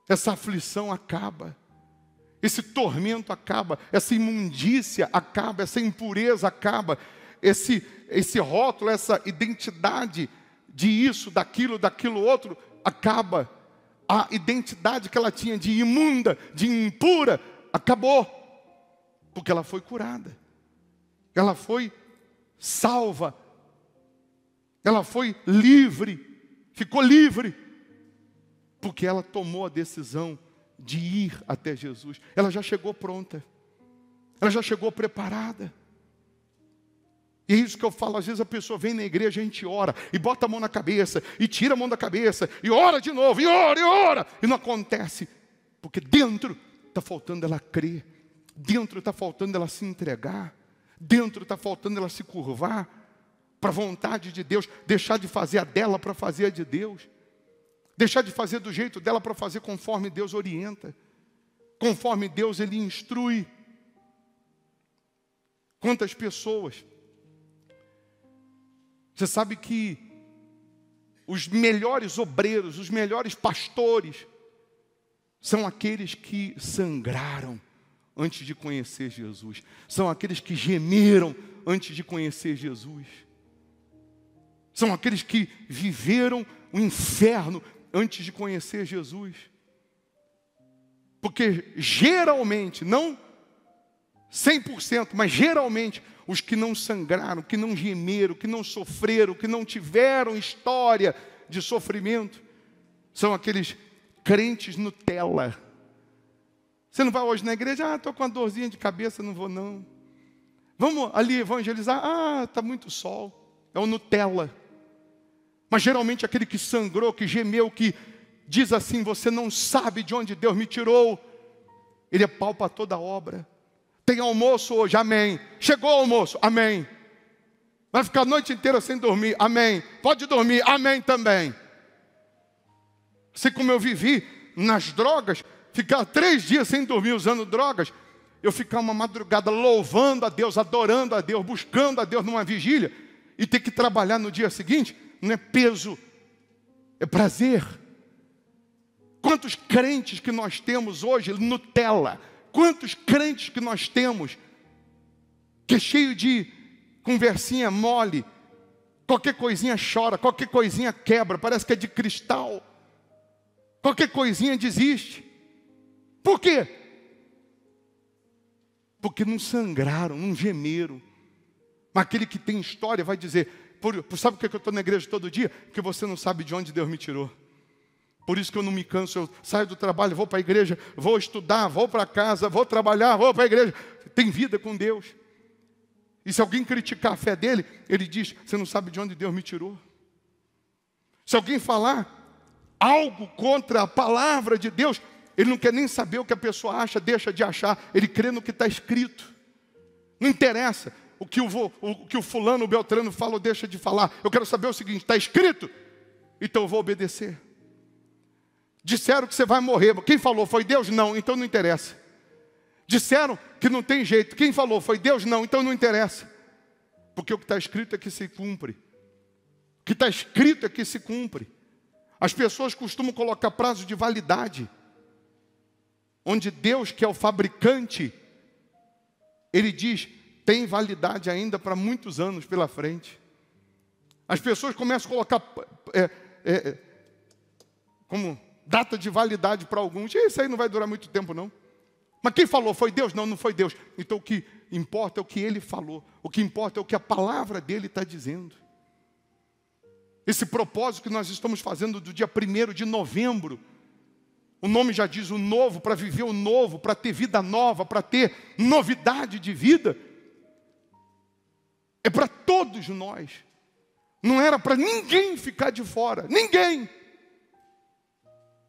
essa aflição acaba. Esse tormento acaba. Essa imundícia acaba. Essa impureza acaba. Esse rótulo, essa identidade de isso, daquilo outro, acaba. A identidade que ela tinha de imunda, de impura, acabou. Porque ela foi curada. Ela foi salva. Ela foi livre. Ficou livre. Porque ela tomou a decisão de ir até Jesus. Ela já chegou pronta. Ela já chegou preparada. E é isso que eu falo, às vezes a pessoa vem na igreja, a gente ora, e bota a mão na cabeça, e tira a mão da cabeça, e ora de novo, e ora, e não acontece, porque dentro está faltando ela crer, dentro está faltando ela se entregar, dentro está faltando ela se curvar para a vontade de Deus, deixar de fazer a dela para fazer a de Deus, deixar de fazer do jeito dela para fazer conforme Deus orienta, conforme Deus Ele instrui. Quantas pessoas, você sabe que os melhores obreiros, os melhores pastores, são aqueles que sangraram antes de conhecer Jesus. São aqueles que gemeram antes de conhecer Jesus. São aqueles que viveram o inferno antes de conhecer Jesus. Porque geralmente, não 100%, mas geralmente, os que não sangraram, que não gemeram, que não sofreram, que não tiveram história de sofrimento, são aqueles crentes Nutella. Você não vai hoje na igreja? Estou com uma dorzinha de cabeça, não vou não. Vamos ali evangelizar? Está muito sol. É o Nutella. Mas geralmente aquele que sangrou, que gemeu, que diz assim, você não sabe de onde Deus me tirou. Ele é pau para toda obra. Tem almoço hoje, amém. Chegou o almoço, amém. Vai ficar a noite inteira sem dormir, amém. Pode dormir, amém também. Assim como eu vivi nas drogas, ficar 3 dias sem dormir usando drogas, eu ficar uma madrugada louvando a Deus, adorando a Deus, buscando a Deus numa vigília, e ter que trabalhar no dia seguinte, não é peso, é prazer. Quantos crentes que nós temos hoje, Nutella, quantos crentes que nós temos, que é cheio de conversinha mole, qualquer coisinha chora, qualquer coisinha quebra, parece que é de cristal. Qualquer coisinha desiste. Por quê? Porque não sangraram, não gemeram. Mas aquele que tem história vai dizer, sabe por que eu estou na igreja todo dia? Porque você não sabe de onde Deus me tirou. Por isso que eu não me canso, eu saio do trabalho, vou para a igreja, vou estudar, vou para casa, vou trabalhar, vou para a igreja. Tem vida com Deus. E se alguém criticar a fé dele, ele diz, você não sabe de onde Deus me tirou. Se alguém falar algo contra a palavra de Deus, ele não quer nem saber o que a pessoa acha, deixa de achar, ele crê no que está escrito. Não interessa o que o fulano, o Beltrano fala ou deixa de falar. Eu quero saber o seguinte, está escrito, então eu vou obedecer. Disseram que você vai morrer, quem falou? Foi Deus? Não, então não interessa. Disseram que não tem jeito, quem falou? Foi Deus? Não, então não interessa. Porque o que está escrito é que se cumpre. O que está escrito é que se cumpre. As pessoas costumam colocar prazo de validade, onde Deus, que é o fabricante, Ele diz, tem validade ainda para muitos anos pela frente. As pessoas começam a colocar como data de validade para alguns. Isso aí não vai durar muito tempo não. Mas quem falou? Foi Deus? Não, não foi Deus. Então o que importa é o que Ele falou. O que importa é o que a palavra dEle está dizendo. Esse propósito que nós estamos fazendo do dia 1º de novembro, o nome já diz o novo, para viver o novo, para ter vida nova, para ter novidade de vida, é para todos nós. Não era para ninguém ficar de fora, ninguém.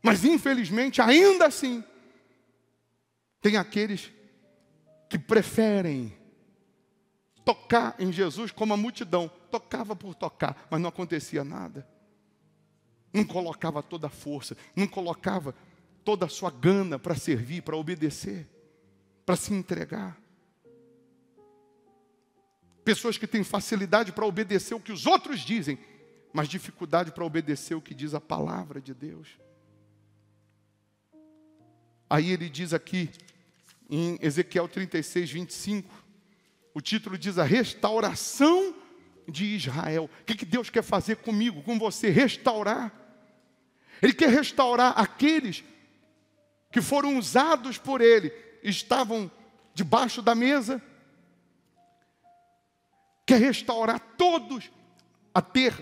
Mas infelizmente, ainda assim, tem aqueles que preferem tocar em Jesus como a multidão. Tocava por tocar, mas não acontecia nada. Não colocava toda a força, não colocava toda a sua gana para servir, para obedecer, para se entregar. Pessoas que têm facilidade para obedecer o que os outros dizem, mas dificuldade para obedecer o que diz a palavra de Deus. Aí ele diz aqui, em Ezequiel 36, 25, o título diz a restauração de Israel. O que Deus quer fazer comigo, com você? Restaurar. Ele quer restaurar aqueles que foram usados por Ele, estavam debaixo da mesa. Quer restaurar todos a ter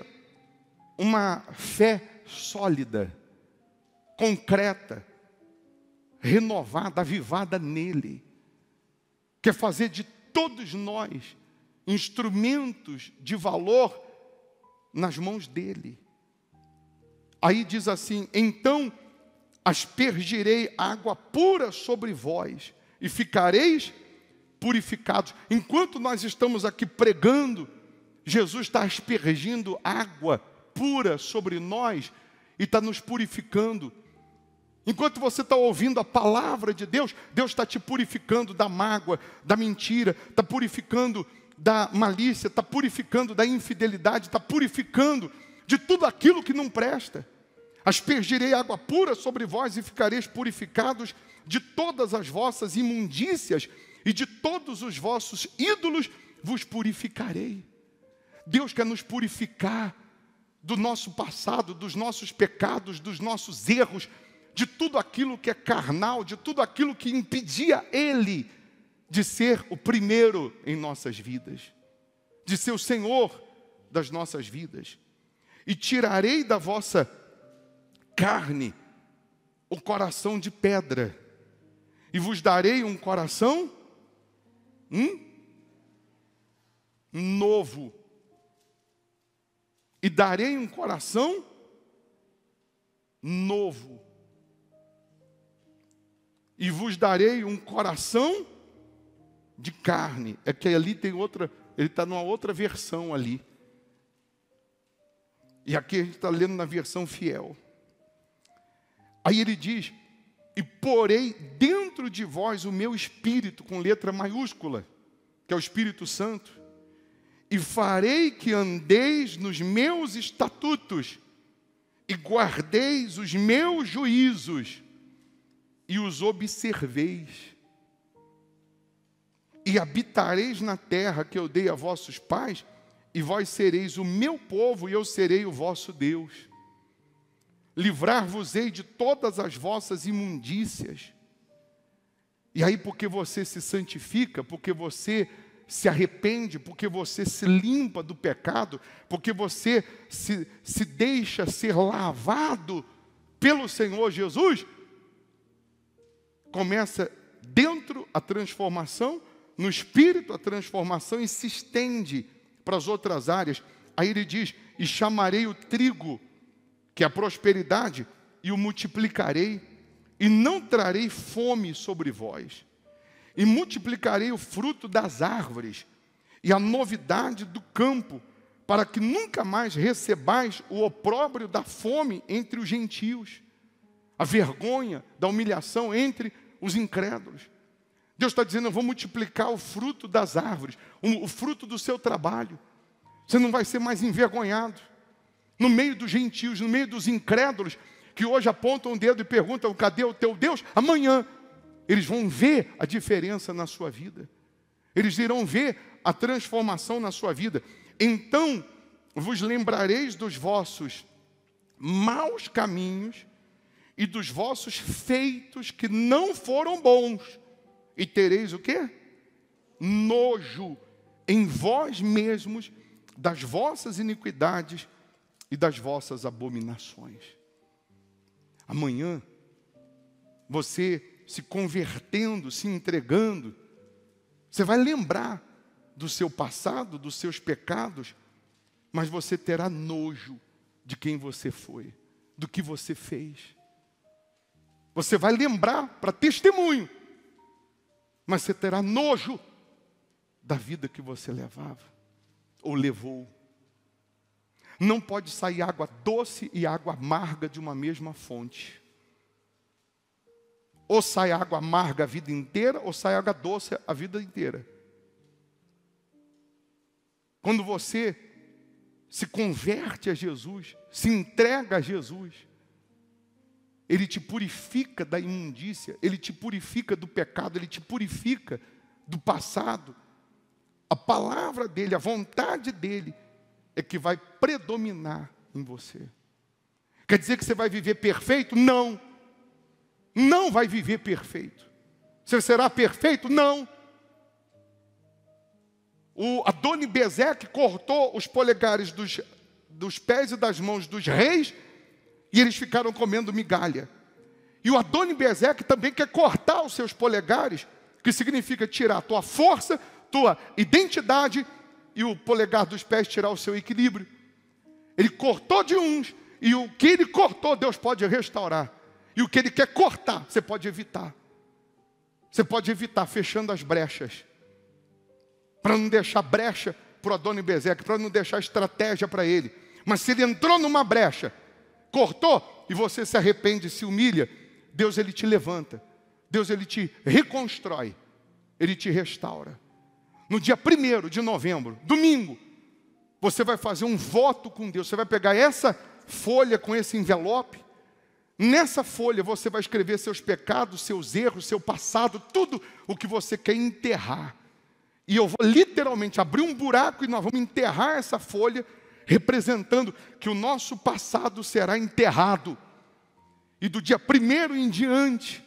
uma fé sólida, concreta, renovada, avivada nele. Quer fazer de todos nós instrumentos de valor nas mãos dele. Aí diz assim, então aspergirei água pura sobre vós, e ficareis purificados. Enquanto nós estamos aqui pregando, Jesus está aspergindo água pura sobre nós e está nos purificando. Enquanto você está ouvindo a palavra de Deus, Deus está te purificando da mágoa, da mentira, está purificando da malícia, está purificando da infidelidade, está purificando de tudo aquilo que não presta. Aspergirei água pura sobre vós e ficareis purificados de todas as vossas imundícias e de todos os vossos ídolos vos purificarei. Deus quer nos purificar do nosso passado, dos nossos pecados, dos nossos erros, de tudo aquilo que é carnal, de tudo aquilo que impedia Ele de ser o primeiro em nossas vidas, de ser o Senhor das nossas vidas. E tirarei da vossa carne o coração de pedra, e vos darei um coração novo. E darei um coração novo. E vos darei um coração de carne. É que ali tem outra, ele está numa outra versão ali. E aqui a gente está lendo na versão fiel. Aí ele diz: e porei dentro de vós o meu espírito, com letra maiúscula, que é o Espírito Santo, e farei que andeis nos meus estatutos, e guardeis os meus juízos, e os observeis, e habitareis na terra que eu dei a vossos pais, e vós sereis o meu povo, e eu serei o vosso Deus. Livrar-vos-ei de todas as vossas imundícias. E aí, porque você se santifica, porque você se arrepende, porque você se limpa do pecado, porque você se deixa ser lavado pelo Senhor Jesus, começa dentro a transformação, no espírito a transformação, e se estende para as outras áreas. Aí ele diz: e chamarei o trigo, que é a prosperidade, e o multiplicarei, e não trarei fome sobre vós. E multiplicarei o fruto das árvores, e a novidade do campo, para que nunca mais recebais o opróbrio da fome entre os gentios, a vergonha da humilhação entre os incrédulos. Deus está dizendo: eu vou multiplicar o fruto das árvores, o fruto do seu trabalho. Você não vai ser mais envergonhado. No meio dos gentios, no meio dos incrédulos, que hoje apontam o dedo e perguntam: cadê o teu Deus? Amanhã eles vão ver a diferença na sua vida. Eles irão ver a transformação na sua vida. Então vos lembrareis dos vossos maus caminhos e dos vossos feitos que não foram bons, e tereis o quê? Nojo em vós mesmos das vossas iniquidades e das vossas abominações. Amanhã, você se convertendo, se entregando, você vai lembrar do seu passado, dos seus pecados, mas você terá nojo de quem você foi, do que você fez. Você vai lembrar para testemunho, mas você terá nojo da vida que você levava ou levou. Não pode sair água doce e água amarga de uma mesma fonte. Ou sai água amarga a vida inteira, ou sai água doce a vida inteira. Quando você se converte a Jesus, se entrega a Jesus, Ele te purifica da imundícia, Ele te purifica do pecado, Ele te purifica do passado. A palavra dEle, a vontade dEle, é que vai predominar em você. Quer dizer que você vai viver perfeito? Não. Não vai viver perfeito. Você será perfeito? Não. O Adoni-Bezeque cortou os polegares dos pés e das mãos dos reis, e eles ficaram comendo migalha. E o Adoni-Bezeque também quer cortar os seus polegares, que significa tirar a tua força, tua identidade, e o polegar dos pés tirar o seu equilíbrio. Ele cortou de uns, e o que ele cortou, Deus pode restaurar. E o que Ele quer cortar, você pode evitar. Você pode evitar fechando as brechas. Para não deixar brecha para o Adoni-Bezeque, para não deixar estratégia para ele. Mas se ele entrou numa brecha, cortou, e você se arrepende, se humilha, Deus Ele te levanta. Deus Ele te reconstrói. Ele te restaura. No dia 1º de novembro, domingo, você vai fazer um voto com Deus. Você vai pegar essa folha com esse envelope. Nessa folha você vai escrever seus pecados, seus erros, seu passado, tudo o que você quer enterrar. E eu vou literalmente abrir um buraco e nós vamos enterrar essa folha, representando que o nosso passado será enterrado. E do dia 1º em diante,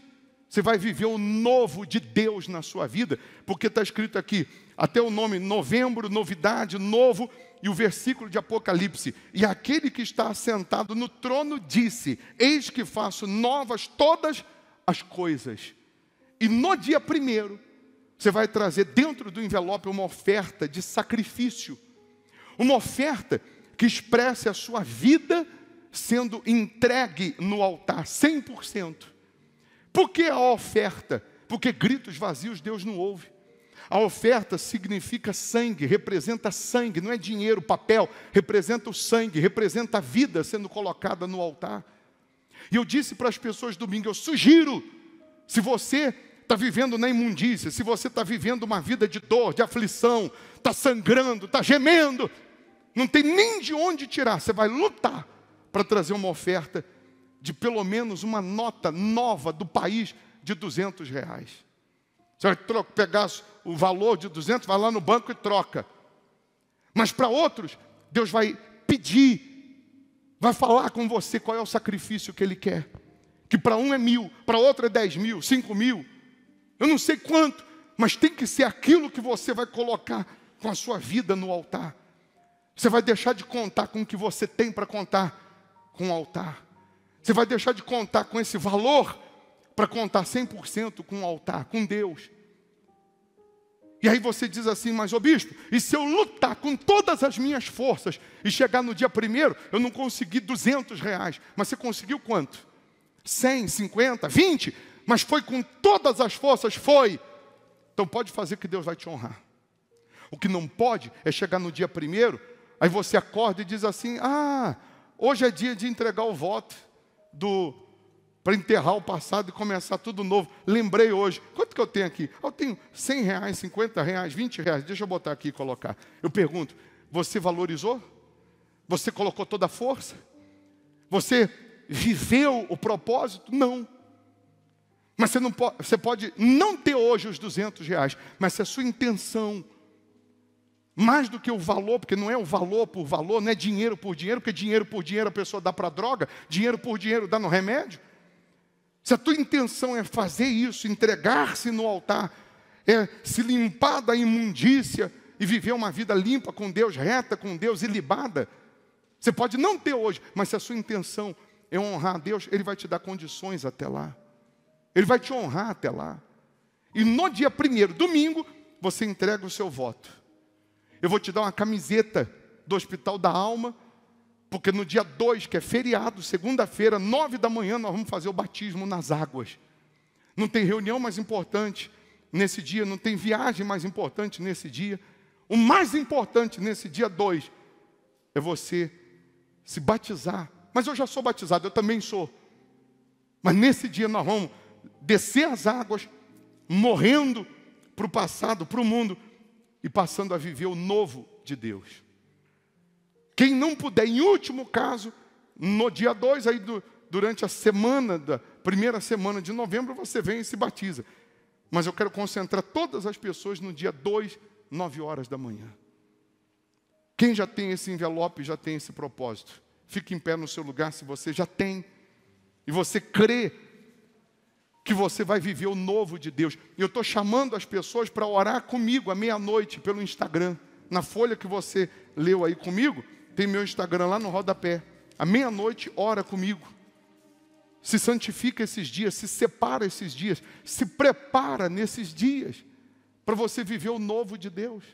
você vai viver o novo de Deus na sua vida. Porque está escrito aqui, até o nome novembro, novidade, novo, e o versículo de Apocalipse. E aquele que está assentado no trono disse, eis que faço novas todas as coisas. E no dia 1º, você vai trazer dentro do envelope uma oferta de sacrifício. Uma oferta que expresse a sua vida sendo entregue no altar, 100%. Por que a oferta? Porque gritos vazios Deus não ouve. A oferta significa sangue, representa sangue, não é dinheiro, papel, representa o sangue, representa a vida sendo colocada no altar. E eu disse para as pessoas domingo, eu sugiro, se você está vivendo na imundícia, se você está vivendo uma vida de dor, de aflição, está sangrando, está gemendo, não tem nem de onde tirar, você vai lutar para trazer uma oferta de pelo menos uma nota nova do país de R$200. Você vai pegar o valor de 200, vai lá no banco e troca. Mas para outros, Deus vai pedir, vai falar com você qual é o sacrifício que Ele quer. Que para um é 1.000, para outro é 10.000, 5.000. Eu não sei quanto, mas tem que ser aquilo que você vai colocar com a sua vida no altar. Você vai deixar de contar com o que você tem para contar com o altar. Você vai deixar de contar com esse valor para contar 100% com o altar, com Deus. E aí você diz assim, mas ô bispo, e se eu lutar com todas as minhas forças e chegar no dia 1º, eu não consegui R$200, mas você conseguiu quanto? 100, 50, 20? Mas foi com todas as forças? Foi. Então pode fazer que Deus vai te honrar. O que não pode é chegar no dia 1º, aí você acorda e diz assim, hoje é dia de entregar o voto para enterrar o passado e começar tudo novo. Lembrei hoje. Quanto que eu tenho aqui? Eu tenho R$100, R$50, R$20. Deixa eu botar aqui e colocar. Eu pergunto, você valorizou? Você colocou toda a força? Você viveu o propósito? Não. Mas você pode não ter hoje os R$200, mas se a sua intenção, mais do que o valor, porque não é o valor por valor, não é dinheiro por dinheiro, porque dinheiro por dinheiro a pessoa dá para droga, dinheiro por dinheiro dá no remédio. Se a tua intenção é fazer isso, entregar-se no altar, é se limpar da imundícia e viver uma vida limpa com Deus, reta com Deus, ilibada, você pode não ter hoje, mas se a sua intenção é honrar a Deus, Ele vai te dar condições até lá. Ele vai te honrar até lá. E no dia 1º, domingo, você entrega o seu voto. Eu vou te dar uma camiseta do Hospital da Alma, porque no dia 2, que é feriado, segunda-feira, 9 da manhã, nós vamos fazer o batismo nas águas. Não tem reunião mais importante nesse dia, não tem viagem mais importante nesse dia. O mais importante nesse dia 2 é você se batizar. Mas eu já sou batizado, eu também sou. Mas nesse dia nós vamos descer as águas, morrendo para o passado, para o mundo, e passando a viver o novo de Deus. Quem não puder, em último caso, no dia 2, aí durante a semana, da primeira semana de novembro, você vem e se batiza. Mas eu quero concentrar todas as pessoas no dia 2, 9 horas da manhã. Quem já tem esse envelope, já tem esse propósito. Fique em pé no seu lugar se você já tem. E você crê que você vai viver o novo de Deus. E eu estou chamando as pessoas para orar comigo à meia-noite pelo Instagram. Na folha que você leu aí comigo, tem meu Instagram lá no rodapé. À meia-noite, ora comigo. Se santifica esses dias, se separa esses dias, se prepara nesses dias para você viver o novo de Deus.